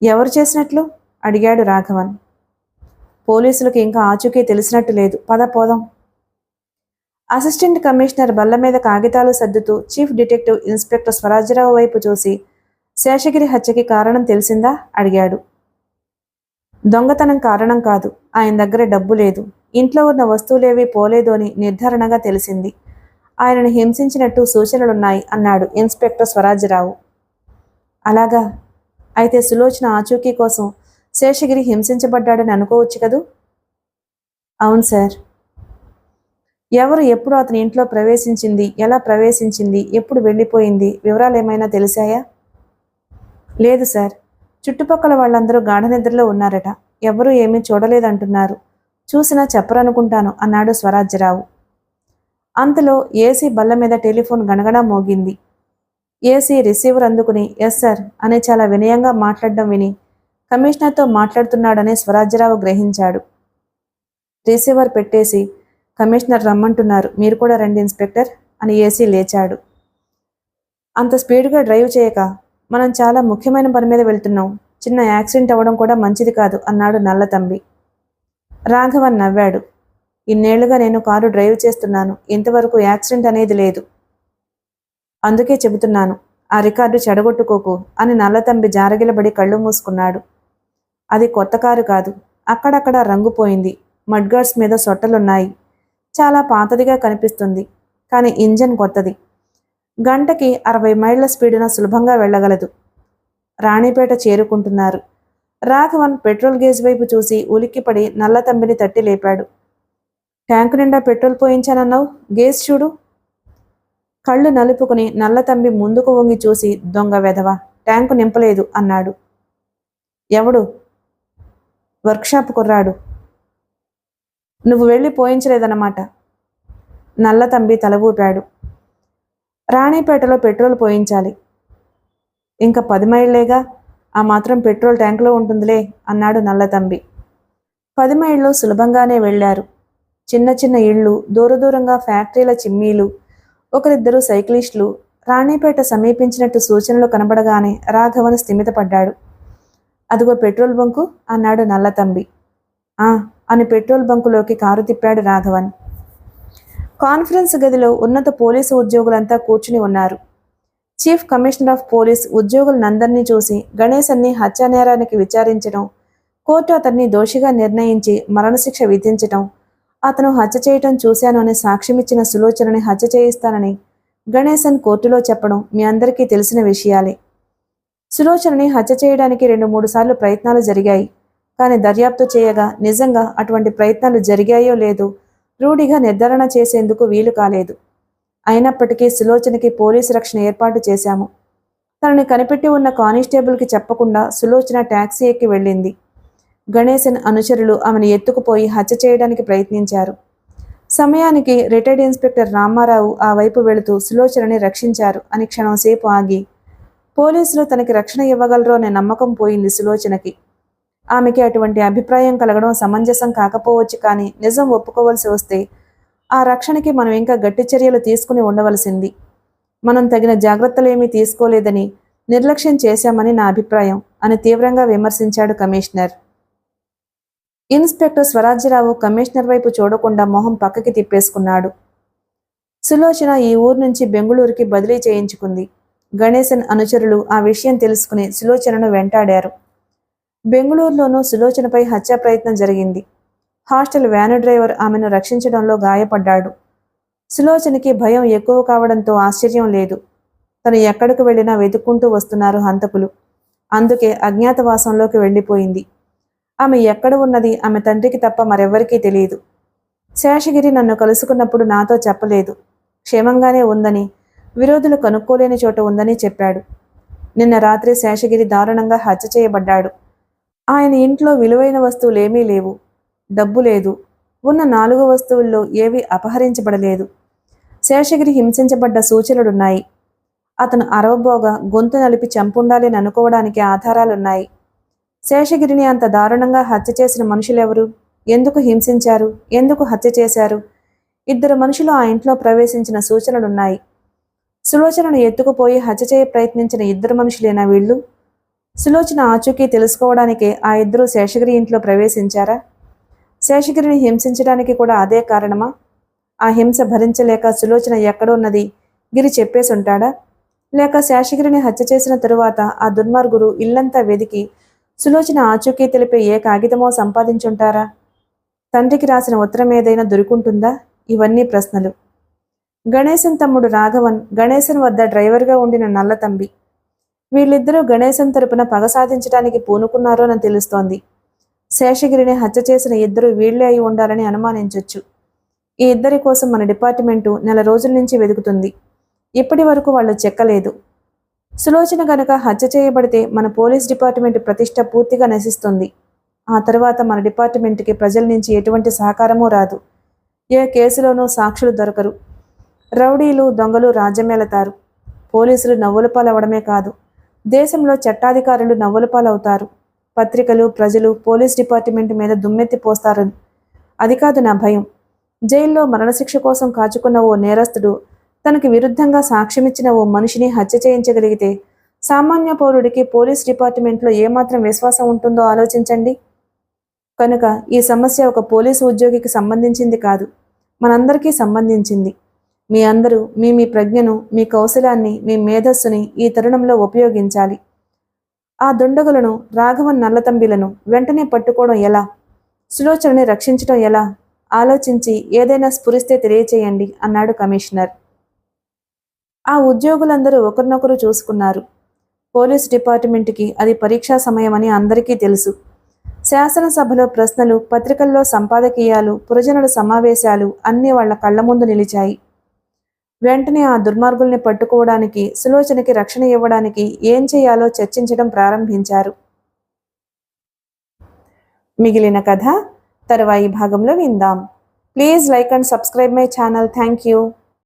ఎవరు చేసినట్లు? అడిగాడు రాఘవన్. పోలీసులకు ఇంకా ఆచూకీ తెలిసినట్టు లేదు. పద పోదాం. అసిస్టెంట్ కమిషనర్ బల్ల మీద కాగితాలు సర్దుతూ చీఫ్ డిటెక్టివ్ ఇన్స్పెక్టర్ స్వరాజ్యరావు వైపు చూసి, శేషగిరి హత్యకి కారణం తెలిసిందా అడిగాడు. దొంగతనం కారణం కాదు. ఆయన దగ్గర డబ్బు లేదు. ఇంట్లో ఉన్న వస్తువులేవీ పోలేదు అని నిర్ధారణగా తెలిసింది. ఆయనను హింసించినట్టు సూచనలున్నాయి అన్నాడు ఇన్స్పెక్టర్ స్వరాజ్యరావు. అలాగా? అయితే సులోచన ఆచూకీ కోసం శేషగిరి హింసించబడ్డాడని అనుకోవచ్చు కదూ? అవును సార్. ఎవరు ఎప్పుడు అతని ఇంట్లో ప్రవేశించింది, ఎలా ప్రవేశించింది, ఎప్పుడు వెళ్ళిపోయింది, వివరాలు ఏమైనా తెలిసాయా? లేదు సార్. చుట్టుపక్కల వాళ్ళందరూ గాఢ నిద్రలో ఉన్నారట. ఎవరూ ఏమీ చూడలేదంటున్నారు. చూసినా చెప్పరనుకుంటాను అన్నాడు స్వరాజ్యరావు. అంతలో ఏసీ బల్ల మీద టెలిఫోన్ గణగణా మోగింది. ఏసీ రిసీవర్ అందుకుని ఎస్ సార్ అని చాలా వినయంగా మాట్లాడడం విని కమిషనర్తో మాట్లాడుతున్నాడని స్వరాజ్యరావు గ్రహించాడు. రిసీవర్ పెట్టేసి, కమిషనర్ రమ్మంటున్నారు, మీరు కూడా రండి ఇన్స్పెక్టర్ అని ఏసీ లేచాడు. అంత స్పీడ్గా డ్రైవ్ చేయక, మనం చాలా ముఖ్యమైన పని మీద వెళ్తున్నాం. చిన్న యాక్సిడెంట్ అవ్వడం కూడా మంచిది కాదు అన్నాడు నల్లతంబి. రాఘవన్ నవ్వాడు. ఇన్నేళ్లుగా నేను కారు డ్రైవ్ చేస్తున్నాను. ఇంతవరకు యాక్సిడెంట్ అనేది లేదు. అందుకే చెబుతున్నాను, ఆ రికార్డు చెడగొట్టుకోకు అని నల్లతంబి జారగిలబడి కళ్ళు మూసుకున్నాడు. అది కొత్త కారు కాదు. అక్కడక్కడ రంగుపోయింది. మడ్గార్డ్స్ మీద సొట్టలున్నాయి. చాలా పాతదిగా కనిపిస్తుంది. కానీ ఇంజన్ కొత్తది. గంటకి 60 మైళ్ళ స్పీడున సులభంగా వెళ్ళగలదు. రాణిపేట చేరుకుంటున్నారు. రాఘవన్ పెట్రోల్ గేజ్ వైపు చూసి ఉలిక్కిపడి నల్లతంబిని తట్టి లేపాడు. ట్యాంకు నిండా పెట్రోల్ పోయించానన్నావు, గేజ్ చూడు. కళ్ళు నలుపుకుని నల్లతంబి ముందుకు వంగి చూసి, దొంగ వెధవ, ట్యాంకు నింపలేదు అన్నాడు. ఎవడు? వర్క్షాప్ కుర్రాడు. నువ్వు వెళ్ళి పోయించలేదన్నమాట. నల్లతంబి తల ఊపాడు. రాణిపేటలో పెట్రోల్ పోయించాలి. ఇంకా 10 మైళ్ళేగా, ఆ మాత్రం పెట్రోల్ ట్యాంకులో ఉంటుందిలే అన్నాడు నల్లతంబి. 10 మైళ్ళు సులభంగానే వెళ్లారు. చిన్న చిన్న ఇళ్ళు, దూరదూరంగా ఫ్యాక్టరీల చిమ్మీలు, ఒకరిద్దరు సైక్లిస్టులు. రాణిపేట సమీపించినట్టు సూచనలు కనబడగానే రాఘవన్ స్థిమితపడ్డాడు. అదిగో పెట్రోల్ బంకు అన్నాడు నల్లతంబి. ఆ అని పెట్రోల్ బంకులోకి కారు తిప్పాడు రాఘవన్. కాన్ఫరెన్స్ గదిలో ఉన్నత పోలీసు ఉద్యోగులంతా కూర్చుని ఉన్నారు. చీఫ్ కమిషనర్ ఆఫ్ పోలీస్ ఉద్యోగులందరినీ చూసి గణేశన్ని హత్యానేరానికి విచారించడం, కోర్టు అతన్ని దోషిగా నిర్ణయించి మరణశిక్ష విధించటం, అతను హత్య చేయటం చూశాను అని సాక్ష్యమిచ్చిన సులోచనని హత్య చేయిస్తానని గణేశన్ కోర్టులో చెప్పడం మీ అందరికీ తెలిసిన విషయాలే. సులోచనని హత్య చేయడానికి 2-3 సార్లు ప్రయత్నాలు జరిగాయి. కానీ దర్యాప్తు చేయగా నిజంగా అటువంటి ప్రయత్నాలు జరిగాయో లేదో రూఢిగా నిర్ధారణ చేసేందుకు వీలు కాలేదు. అయినప్పటికీ సులోచనకి పోలీసు రక్షణ ఏర్పాటు చేశాము. తనని కనిపెట్టి ఉన్న కానిస్టేబుల్కి చెప్పకుండా సులోచన ట్యాక్సీ ఎక్కి వెళ్ళింది. గణేశన్ అనుచరులు ఆమెను ఎత్తుకుపోయి హత్య చేయడానికి ప్రయత్నించారు. సమయానికి రిటైర్డ్ ఇన్స్పెక్టర్ రామారావు ఆ వైపు వెళుతూ సులోచనని రక్షించారు అని క్షణంసేపు ఆగి, పోలీసులు తనకి రక్షణ ఇవ్వగలరు అనే నమ్మకం పోయింది సులోచనకి. ఆమెకి అటువంటి అభిప్రాయం కలగడం సమంజసం కాకపోవచ్చు, కానీ నిజం ఒప్పుకోవలసి వస్తే ఆ రక్షణకి మనం ఇంకా గట్టి చర్యలు తీసుకుని ఉండవలసింది. మనం తగిన జాగ్రత్తలేమీ తీసుకోలేదని, నిర్లక్ష్యం చేశామని నా అభిప్రాయం అని తీవ్రంగా విమర్శించాడు కమిషనర్. ఇన్స్పెక్టర్ స్వరాజ్యరావు కమిషనర్ వైపు చూడకుండా మొహం పక్కకి తిప్పేసుకున్నాడు. సులోచన ఈ ఊరు నుంచి బెంగుళూరుకి బదిలీ చేయించుకుంది. గణేశన్ అనుచరులు ఆ విషయం తెలుసుకుని సులోచనను వెంటాడారు. బెంగుళూరులోనూ సులోచనపై హత్యా ప్రయత్నం జరిగింది. హాస్టల్ వ్యాను డ్రైవర్ ఆమెను రక్షించడంలో గాయపడ్డాడు. సులోచనకి భయం ఎక్కువ కావడంతో ఆశ్చర్యం లేదు. తను ఎక్కడికి వెళ్ళినా వెతుక్కుంటూ వస్తున్నారు హంతకులు. అందుకే అజ్ఞాతవాసంలోకి వెళ్ళిపోయింది. ఆమె ఎక్కడ ఉన్నది ఆమె తండ్రికి తప్ప మరెవ్వరికీ తెలియదు. శేషగిరి నన్ను కలుసుకున్నప్పుడు నాతో చెప్పలేదు. క్షేమంగానే ఉందని, విరోధులు కనుక్కోలేని చోట ఉందని చెప్పాడు. నిన్న రాత్రి శేషగిరి దారుణంగా హత్య చేయబడ్డాడు. ఆయన ఇంట్లో విలువైన వస్తువులేమీ లేవు. డబ్బు లేదు. ఉన్న 4 వస్తువుల్లో ఏవీ అపహరించబడలేదు. శేషగిరి హింసించబడ్డ సూచనలున్నాయి. అతను అరవబోగా గొంతు నలిపి చంపుండాలని అనుకోవడానికి ఆధారాలున్నాయి. శేషగిరిని అంత దారుణంగా హత్య చేసిన మనుషులెవరు? ఎందుకు హింసించారు? ఎందుకు హత్య చేశారు? 2 మనుషులు ఆ ఇంట్లో ప్రవేశించిన సూచనలున్నాయి. సులోచనను ఎత్తుకుపోయి హత్య చేయ ప్రయత్నించిన 2 మనుషులేనా వీళ్ళు? సులోచన ఆచూకీ తెలుసుకోవడానికే ఆ 2 శేషగిరి ఇంట్లో ప్రవేశించారా? శేషగిరిని హింసించడానికి కూడా అదే కారణమా? ఆ హింస భరించలేక సులోచన ఎక్కడున్నది గిరి చెప్పేసుంటాడా? లేక శేషగిరిని హత్య చేసిన తరువాత ఆ దుర్మార్గుడు ఇల్లంతా వెదికి సులోచన ఆచూకీ తెలిపే ఏ కాగితమో సంపాదించుంటారా? తండ్రికి రాసిన ఉత్తరం ఏదైనా దొరుకుంటుందా? ఇవన్నీ ప్రశ్నలు. గణేశన్ తమ్ముడు రాఘవన్ గణేశన్ వద్ద డ్రైవర్గా ఉండిన నల్లతంబి. వీళ్ళిద్దరూ గణేశన్ తరపున పగ సాధించడానికి పూనుకున్నారో అని తెలుస్తోంది. శేషగిరిని హత్య చేసిన 2 వీళ్లే అయి ఉండాలని అనుమానించొచ్చు. ఈ 2 కోసం మన డిపార్ట్మెంటు నెల రోజుల నుంచి వెతుకుతుంది. ఇప్పటి వరకు వాళ్ళు చెక్కలేదు. సులోచన గనక హత్య చేయబడితే మన పోలీస్ డిపార్ట్మెంట్ ప్రతిష్ట పూర్తిగా నశిస్తుంది. ఆ తర్వాత మన డిపార్ట్మెంట్కి ప్రజల నుంచి ఎటువంటి సహకారమూ రాదు. ఏ కేసులోనూ సాక్షులు దొరకరు. రౌడీలు, దొంగలు రాజ్యమేలతారు. పోలీసులు నవ్వుల పాలవడమే కాదు, దేశంలో చట్టాధికారులు నవ్వుల పాలవుతారు. పత్రికలు, ప్రజలు పోలీస్ డిపార్ట్మెంట్ మీద దుమ్మెత్తి పోస్తారు. అది కాదు నా భయం. జైల్లో మరణశిక్ష కోసం కాచుకున్న ఓ నేరస్తుడు తనకి విరుద్ధంగా సాక్ష్యమిచ్చిన ఓ మనిషిని హత్య చేయించగలిగితే సామాన్య పౌరుడికి పోలీస్ డిపార్ట్మెంట్లో ఏమాత్రం విశ్వాసం ఉంటుందో ఆలోచించండి. కనుక ఈ సమస్య ఒక పోలీసు ఉద్యోగికి సంబంధించింది కాదు, మనందరికీ సంబంధించింది. మీ అందరూ మీ ప్రజ్ఞను, మీ కౌశలాన్ని, మీ మేధస్సుని ఈ తరుణంలో ఉపయోగించాలి. ఆ దుండగులను, రాఘవన్ నల్లతంబిలను వెంటనే పట్టుకోవడం ఎలా? సులోచనని రక్షించడం ఎలా? ఆలోచించి ఏదైనా స్ఫురిస్తే తెలియచేయండి అన్నాడు కమిషనర్. ఆ ఉద్యోగులందరూ ఒకరినొకరు చూసుకున్నారు. పోలీస్ డిపార్ట్మెంట్కి అది పరీక్షా సమయమని అందరికీ తెలుసు. శాసనసభలో ప్రశ్నలు, పత్రికల్లో సంపాదకీయాలు, పురజనుల సమావేశాలు అన్నీ వాళ్ల కళ్ల ముందు నిలిచాయి. వెంటనే ఆ దుర్మార్గుల్ని పట్టుకోవడానికి, సులోచనకి రక్షణ ఇవ్వడానికి ఏం చేయాలో చర్చించడం ప్రారంభించారు. మిగిలిన కథ తరువాయి భాగంలో విందాం. Please like and subscribe my channel. Thank you.